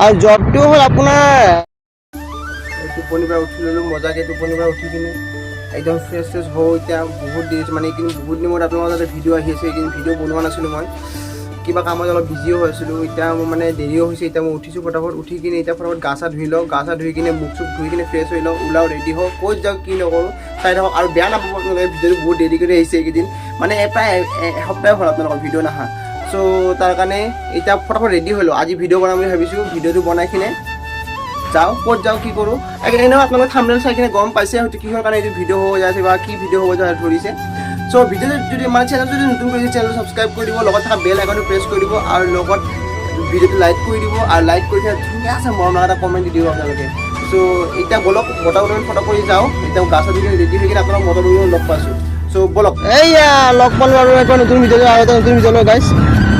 আৰু জবটো হ'ল আপোনাৰ টোপনিৰ পৰা উঠি ল'লোঁ মজাকৈ, টোপনিৰ পৰা উঠি কিনে একদম ফ্ৰেছ হওঁ। এতিয়া বহুত দেৰি মানে এইকেইদিন বহুত দিনৰ মূৰত আপোনালোকৰ যাতে ভিডিঅ' আহি আছে, এইকেইদিন ভিডিঅ' বনোৱা নাছিলোঁ মই, কিবা কামত অলপ বিজিও হৈছিলোঁ। এতিয়া মোৰ মানে দেৰিও হৈছে, এতিয়া মই উঠিছোঁ ফটাফট, উঠি কিনে এতিয়া ফটাফট গা চা ধুই লওঁ, গা চা ধুই কিনে মুখ চুখ ধুই কিনে ফ্ৰেছ হৈ লওঁ, ওলাওঁ ৰেডি হওঁ, ক'ত যাওঁ কি নকৰোঁ চাই থাকক। আৰু বেয়া নাপাব আপোনালোকে, ভিডিঅ'টো বহুত দেৰি কৰি আহিছে এইকেইদিন, মানে প্ৰায় এসপ্তাহ হ'ল আপোনালোকৰ ভিডিঅ' নাহা। চ' তাৰ কাৰণে এতিয়া ফটাফট ৰেডি হৈ লওঁ, আজি ভিডিঅ' বনাম বুলি ভাবিছোঁ। ভিডিঅ'টো বনাই কিনে যাওঁ, ক'ত যাওঁ কি কৰোঁ, এনেও আপোনালোকে থাম্বনেইল চাই কিনে গম পাইছে হয়তো কিহৰ কাৰণে এইটো ভিডিঅ' হৈ আছে বা কি ভিডিঅ' হ'ব ধৰিছে। চ' ভিডিঅ'টো যদি মানে চেনেলটো যদি নতুন কৰিছে চেনেলটো ছাবস্ক্ৰাইব কৰি দিব, লগত থকা বেল আইকনটো প্ৰেছ কৰি দিব, আৰু লগত ভিডিঅ'টো লাইক কৰি দিব, আৰু লাইক কৰি কিনে ধুনীয়াছে মৰম লগা এটা কমেণ্ট দি দিব আপোনালোকে। চ' এতিয়া বলক মটৰদৈত ফটো কৰি যাওঁ, এতিয়া গা চা ধুই কিনে ৰেডি হৈ কিনে আপোনালোক মটৰদৈত লগ পাইছোঁ। চ' বলক এইয়া লগ পালোঁ আৰু এটা নতুন ভিডিঅ' আৰু এটা নতুন ভিডিঅ' লৈ গাইছ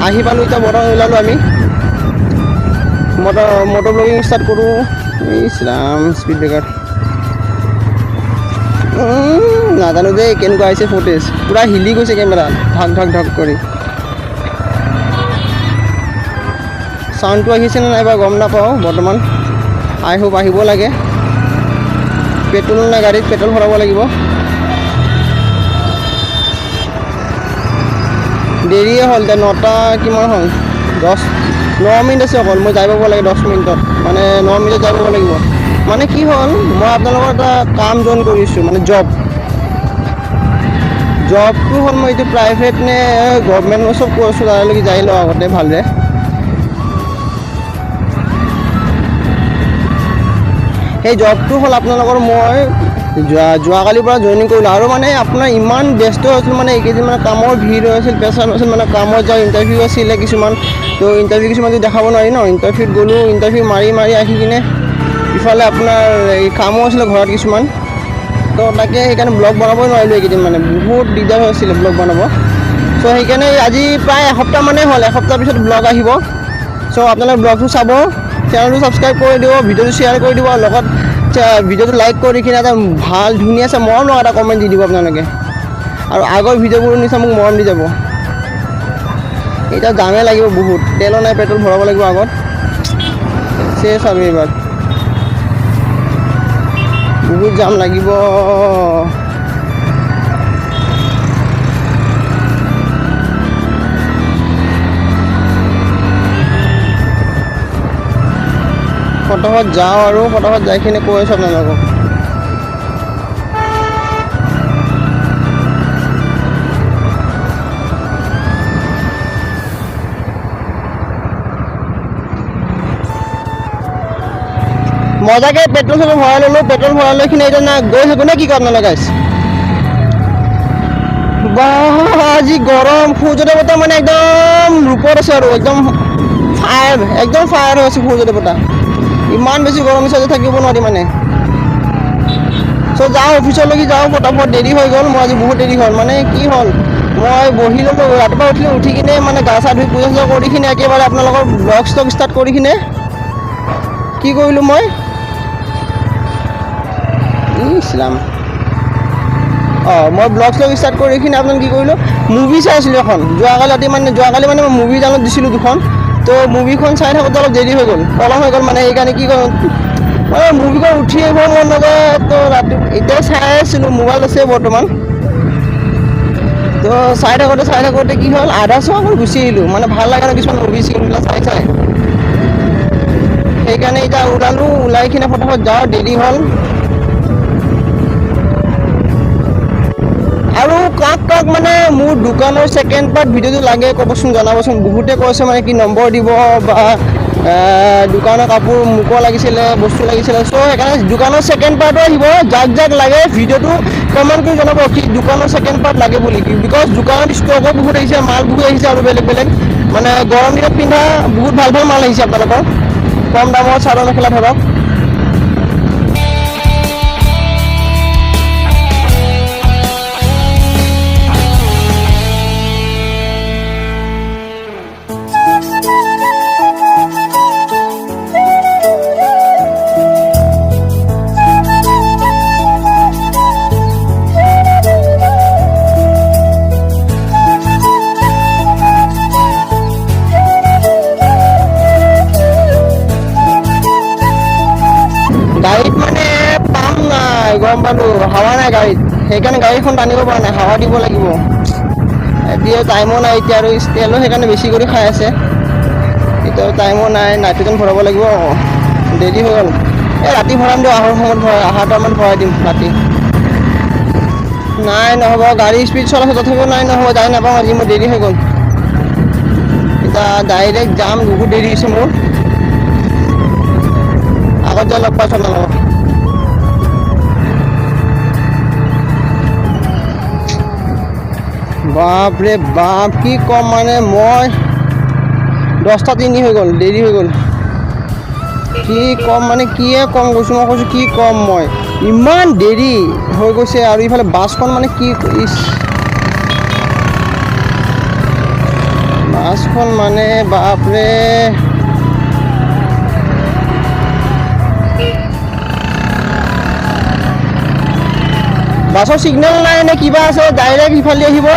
আহি পালোঁ। এতিয়া মটৰ ওলালোঁ আমি, মটৰ ব্লগিং ষ্টাৰ্ট কৰোঁ। ইছৰাম স্পীড ব্ৰেকাৰ নাজানো দেই কেনেকুৱা আহিছে ফুটেজ, পূৰা হিলি গৈছে কেমেৰা ঢাক ঢাক ঢাক কৰি। চাউণ্ডটো আহিছেনে নাই বা গম নাপাওঁ বৰ্তমান, আই হোপ আহিব লাগে। পেট্ৰল নাই গাড়ীত, পেট্ৰল ভৰাব লাগিব। দেৰিয়ে হ'ল, এতিয়া 9টা কিমান হ'ল, 9 মিনিট আছে অকল, মই যাই পাব লাগে 10 মিনিটত, মানে 9 মিনিটত যাই পাব লাগিব। মানে কি হ'ল, মই আপোনালোকৰ এটা কাম জইন কৰিছোঁ, মানে জবটো হ'ল মই এইটো প্ৰাইভেট নে গভৰ্ণমেণ্ট মই চব কৈছোঁ, তালৈকে যাই লওঁ আগতে ভালদৰে। সেই জবটো হ'ল আপোনালোকৰ মই যোৱাকালিৰ পৰা জইনিং কৰিলোঁ, আৰু মানে আপোনাৰ ইমান ব্যস্ত হৈছিলোঁ, মানে এইকেইদিন মানে কামৰ ভিৰ হৈ আছিল, প্ৰেছাৰ হৈছিল, মানে কামত যাওঁ, ইণ্টাৰভিউ আছিলে কিছুমান, তো ইণ্টাৰভিউ কিছুমানটো দেখাব নোৱাৰি ন, ইণ্টাৰভিউত গ'লোঁ, ইণ্টাৰভিউ মাৰি আহি কিনে ইফালে আপোনাৰ এই কামো আছিলে ঘৰত কিছুমান, তো তাকে সেইকাৰণে ব্লগ বনাবই নোৱাৰিলোঁ এইকেইদিন, মানে বহুত দিগদাৰ হৈ আছিলে ব্লগ বনাব। চ' সেইকাৰণে আজি প্ৰায় এসপ্তাহ মানেই হ'ল, এসপ্তাহ পিছত ব্লগ আহিব। চ' আপোনালোকে ব্লগটো চাব, চেনেলটো ছাবস্ক্ৰাইব কৰি দিব, ভিডিঅ'টো শ্বেয়াৰ কৰি দিব, লগত ভিডিঅ'টো লাইক কৰি কিনে এটা ভাল ধুনীয়াছে মৰম লগা এটা কমেণ্ট দি দিব আপোনালোকে, আৰু আগৰ ভিডিঅ'বোৰ নিচিনা মোক মৰম দি যাব। এতিয়া জামে লাগিব বহুত, তেলো নাই, পেট্ৰল ভৰাব লাগিব আগত, চেছ আৰু এইবাৰ বহুত জাম লাগিব। ফটাফট যাওঁ আৰু ফটাফট যাই কিনে কৈ আছোঁ আপোনালোকক। মজাকৈ পেট্ৰল চেট্ৰল ভৰাই ল'লোঁ, পেট্ৰল ভৰাই লৈ কিনে এতিয়া গৈ থাকোঁ নে কি কয় আপোনালোকে গাইছ। বাহ আজি গৰম, সূৰ্য দেৱতা মানে একদম ৰূপত আছে আৰু একদম ফায়াৰ হৈ আছে সূৰ্য দেৱতা, ইমান বেছি গৰম হৈছে আজি থাকিব নোৱাৰি মানে। চ' যাওঁ অফিচলৈকে যাওঁ ফটাফট, দেৰি হৈ গ'ল, মই আজি বহুত দেৰি হ'ল, মানে কি হ'ল মই বহি ল'লোঁ, ৰাতিপুৱা উঠি কিনে মানে গা চা ধুই পূজা চূজা কৰি কিনে একেবাৰে আপোনালোকৰ ব্লগ ষ্টক ষ্টাৰ্ট কৰি কিনে কি কৰিলোঁ মই, ইছলাম মই ব্লগ ষ্টক ষ্টাৰ্ট কৰি কিনে আপোনাক কি কৰিলোঁ, মুভি চাই আছিলোঁ এখন, যোৱাকালি মানে মই মুভি ডাউনলোড দিছিলোঁ দুখন, তো মুভিখন চাই থাকোঁতে অলপ দেৰি হৈ গ'ল, পলম হৈ গ'ল, মানে সেইকাৰণে কি কৰোঁ মুভিখন উঠি আহিব মন নাযায়, তো ৰাতি এতিয়া চাই আছিলোঁ, মোবাইল আছে বৰ্তমান, তো চাই থাকোঁতে কি হ'ল আধা চোৱা কৰি গুচি আহিলোঁ, মানে ভাল লগা নাই কিছুমান মুভি চিনবিলাক চাই সেইকাৰণে এতিয়া ওলালোঁ, ওলাই কিনে ফটাফট যাওঁ, দেৰি হ'ল। আৰু কাক মানে মোৰ দোকানৰ ছেকেণ্ড পাৰ্ট ভিডিঅ'টো লাগে ক'বচোন, জনাবচোন, বহুতে কৈছে মানে কি নম্বৰ দিব বা দোকানৰ কাপোৰ মোকো লাগিছিলে, বস্তু লাগিছিলে, চ' সেইকাৰণে দোকানৰ ছেকেণ্ড পাৰ্টো আহিব, যাক লাগে ভিডিঅ'টো কমেণ্ট কৰি জনাব কি দোকানৰ ছেকেণ্ড পাৰ্ট লাগে বুলি, বিকজ দোকানত ষ্টকো বহুত আহিছে, মাল বহুত আহিছে, আৰু বেলেগ মানে গৰম দিনত পিন্ধা বহুত ভাল মাল আহিছে আপোনালোকৰ, কম দামত চাদৰ মেখেলা ধৰক। গম পালোঁ, হাৱা নাই গাড়ীত, সেইকাৰণে গাড়ীখন টানিব পৰা নাই, হাৱা দিব লাগিব। এতিয়া টাইমো নাই এতিয়া, আৰু তেলো সেইকাৰণে বেছি কৰি খাই আছে। এতিয়া টাইমো নাই, নাইট্ৰজেন ভৰাব লাগিব, দেৰি হৈ গ'ল। এই ৰাতি ভৰাম দিয়ক, আহাৰ সময়ত আহাৰটামান ভৰাই দিম ৰাতি। নাই নহ'ব, গাড়ী স্পীড চলাইছোঁ তথাপিও নাই নহ'ব, যাই নাপাওঁ আজি, মোৰ দেৰি হৈ গ'ল। এতিয়া ডাইৰেক্ট যাম, বহুত দেৰি হৈছে মোৰ। আগত যাই লগ পাইছোঁ আপোনালোকক। বাপৰে বাপ, কি ক'ম মানে মই 10:03 হৈ গ'ল, দেৰি হৈ গ'ল। কি ক'ম মানে কিয়ে ক'ম কৈছোঁ, মই কৈছোঁ কি ক'ম, মই ইমান দেৰি হৈ গৈছে। আৰু ইফালে বাছখন মানে কি বাছখন মানে বাপৰে, বাছৰ চিগনেল নাই নে কিবা আছে, ডাইৰেক্ট ইফালে আহিব,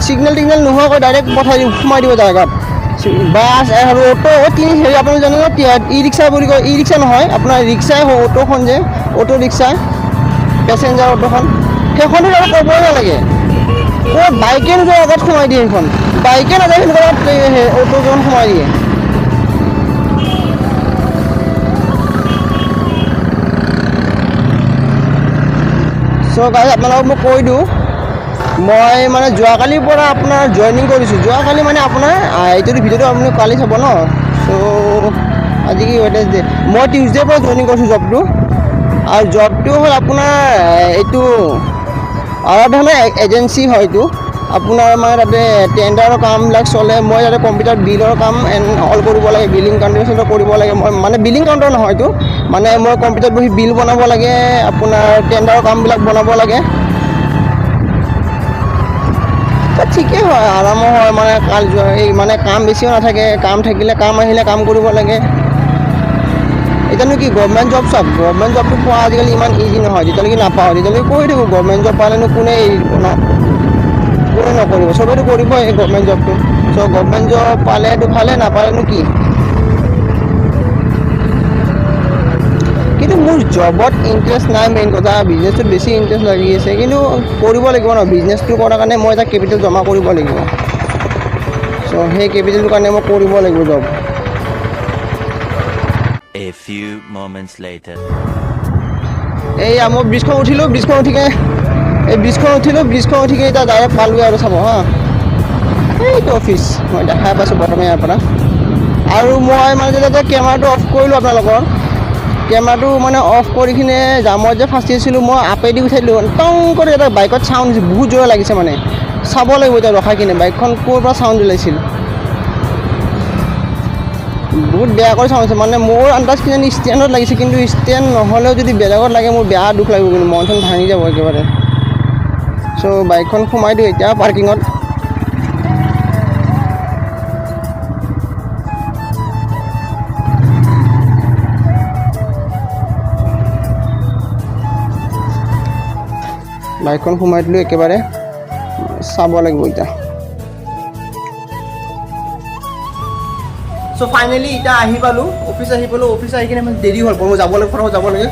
চিগনেল টিগনেল নোহোৱাকৈ ডাইৰেক্ট পঠাই দিব, সোমাই দিব জেগাত। বাছ আৰু অ'টো হেৰি আপুনি জানে ন, ই ৰিক্সা বুলি কয়, ই ৰিক্সা নহয় আপোনাৰ ৰিক্সাই হয়, অ'টোখন যে অ'টো ৰিক্সা, পেচেঞ্জাৰ অ'টোখন, সেইখনতো আৰু ক'বই নালাগে। ক'ত বাইকে নোযোৱা আগত সোমাই দিয়ে, সেইখন বাইকে নাযায় সেইখন অ'টোখন সোমাই দিয়ে। চ' গাইজ আপোনালোকক মই কৈ দিওঁ, মই মানে যোৱাকালিৰ পৰা আপোনাৰ জইনিং কৰিছোঁ। যোৱাকালি মানে আপোনাৰ এইটোতো ভিডিঅ'টো আপুনি কালি চাব ন। চ' আজি কি ৱেডনেছডে, মই টিউজডেৰ পৰা জইনিং কৰিছোঁ জবটো। আৰু জবটো হ'ল আপোনাৰ এইটো আৰাধনা এজেঞ্চি হয়। এইটো আপোনাৰ মানে তাতে টেণ্ডাৰৰ কামবিলাক চলে। মই তাতে কম্পিউটাৰ বিলৰ কাম অল কৰিব লাগে, বিলিং কাউণ্টাৰ কৰিব লাগে। মই মানে বিলিং কাউণ্টাৰ নহয় এইটো, মানে মই কম্পিউটাৰত বহি বিল বনাব লাগে, আপোনাৰ টেণ্ডাৰৰ কামবিলাক বনাব লাগে। ঠিকেই হয়, আৰামো হয়, মানে মানে কাম বেছিও নাথাকে, কাম থাকিলে কাম আহিলে কাম কৰিব লাগে। এতিয়ানো কি গভৰ্ণমেণ্ট জব চাওক, গভৰ্ণমেণ্ট জবটো পোৱা আজিকালি ইমান ইজি নহয়। যেতিয়ালৈকে নাপাওঁ তেতিয়ালৈকে কৰি থাকোঁ। গভৰ্ণমেণ্ট জব পালেনো কোনে এৰিব ন, কোনে নকৰিব, চবেইতো কৰিবই গভৰ্ণমেণ্ট জবটো। চ' গভৰ্ণমেণ্ট জব পালেতো ভালে, নাপালেনো কি। কিন্তু মোৰ জবত ইণ্টাৰেষ্ট নাই, মেইন কথা বিজনেছটোত বেছি ইণ্টাৰেষ্ট লাগি আছে। কিন্তু কৰিব লাগিব ন, বিজনেছটো কৰাৰ কাৰণে মই এটা কেপিটেল জমা কৰিব লাগিব। চ' সেই কেপিটেলটোৰ কাৰণে মই কৰিব লাগিব job. A few moments later. এইয়া মই ব্ৰিজখন উঠিলোঁ, ব্ৰিজখন উঠি এতিয়া ডাইৰেক্ট পালোঁগৈ আৰু চাব হা, এইটো অফিচ মই দেখাই পাইছোঁ প্ৰথমে ইয়াৰ পৰা। আৰু মই মানে যেতিয়া কেমেৰাটো অফ কৰিলোঁ আপোনালোকৰ, কেমেৰাটো মানে অফ কৰি কিনে জামত যে ফাঁচি আছিলোঁ, মই আপেদি উঠাই দিলোঁ, টং কৰি এটা বাইকত চাউণ্ড দিছে, বহুত জোৰে লাগিছে। মানে চাব লাগিব এতিয়া ৰখাই কিনে বাইকখন ক'ৰ পৰা চাউণ্ড ওলাইছিল, বহুত বেয়া কৰি চাউণ্ড আছে। মানে মোৰ আন্দাজ কিজানি ষ্টেণ্ডত লাগিছে, কিন্তু ষ্টেণ্ড নহ'লেও যদি বেলেগত লাগে মোৰ বেয়া দুখ লাগিব, কিন্তু মন চন ভাঙি যাব একেবাৰে। চ' বাইকখন সোমাই দিওঁ এতিয়া পাৰ্কিঙত। বাইকখন সোমাই দিলোঁ একেবাৰে, চাব লাগিব এতিয়া। চ' ফাইনেলি এতিয়া আহি পালোঁ, অফিচ আহি পালোঁ। অফিচ আহি কিনে মানে দেৰি হ'ল, মই যাব লাগে, ফটাফট যাব লাগে।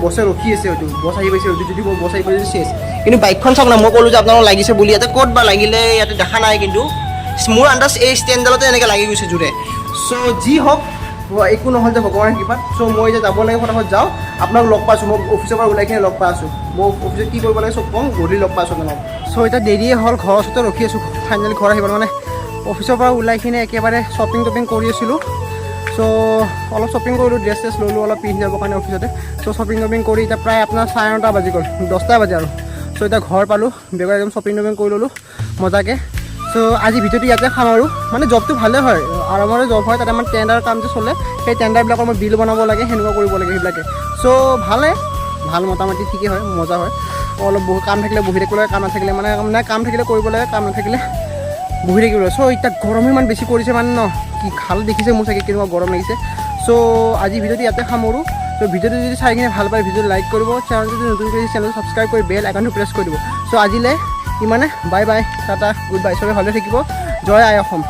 বছে ৰখি আছে, হয়তো বছ আহি পাইছে, যদি বছ আহি পাইছে চেছ। কিন্তু বাইকখন চাওক না, মই ক'লোঁ যে আপোনালোক লাগিছে বুলি, ইয়াতে ক'ত বা লাগিলে ইয়াতে দেখা নাই। কিন্তু মোৰ আন্দাজ এই ষ্টেণ্ডডালতে এনেকৈ লাগি গৈছে জোৰে। চ' যি হওক, একো নহ'ল যে ভগৱানৰ কৃপাত। চ' মই এতিয়া যাব লাগে, ফটাফট যাওঁ। আপোনাক লগ পাইছোঁ, মই অফিচৰ পৰা ওলাই কিনে লগ পাই আছোঁ। মই অফিচত কি কৰিব লাগে চব কওঁ, গধূলি লগ পাই আছোঁ আপোনাক। চ' এতিয়া দেৰিয়ে হ'ল, ঘৰৰ ওচৰতে ৰখি আছোঁ। ফাইনেলি ঘৰ আহিব মানে অফিচৰ পৰা ওলাই কিনে একেবাৰে শ্বপিং কৰি আছিলোঁ। চ' অলপ শ্বপিং কৰিলোঁ, ড্ৰেছ ল'লোঁ অলপ পিন্ধি যাবৰ কাৰণে অফিচতে। চ' শ্বপিং কৰি এতিয়া প্ৰায় আপোনাৰ 9:30 বাজি গ'ল, 10টা বাজে আৰু। চ' এতিয়া ঘৰ পালোঁ, বেগত একদম শ্বপিং কৰি ল'লোঁ মজাকৈ। চ' আজি ভিডিঅ'টো ইয়াতে খাম আৰু। মানে জবটো ভালে হয়, আৰামৰে জব হয়। তাতে আমাৰ টেণ্ডাৰ কাম যে চলে, সেই টেণ্ডাৰবিলাকৰ মই বিল বনাব লাগে, সেনেকুৱা কৰিব লাগে সেইবিলাকে। চ' ভাল মোটামুটি ঠিকেই হয়, মজা হয়। অলপ বহুত কাম থাকিলে বহি থাকিব লাগে, কাম নাথাকিলে মানে কাম থাকিলে কৰিব লাগে, কাম নাথাকিলে বহি থাকিব লাগে। চ' এতিয়া গৰম ইমান বেছি কৰিছে মানে ন, কি খাল দেখিছে মোৰ চাগে কেনেকুৱা গৰম লাগিছে। চ' আজি ভিডিঅ'টো ইয়াতে সামৰোঁ। চ' ভিডিঅ'টো যদি চাই কিনে ভাল পায়, ভিডিঅ'টো লাইক কৰিব, চেনেলটো যদি নতুন কৰি চেনেলটো ছাবস্ক্ৰাইব কৰি বেল আইকনটো প্ৰেছ কৰি দিব। চ' আজিলৈ ইমানে, bye bye, Tata, good bye, চবে ভালে থাকিব। জয় আই অসম।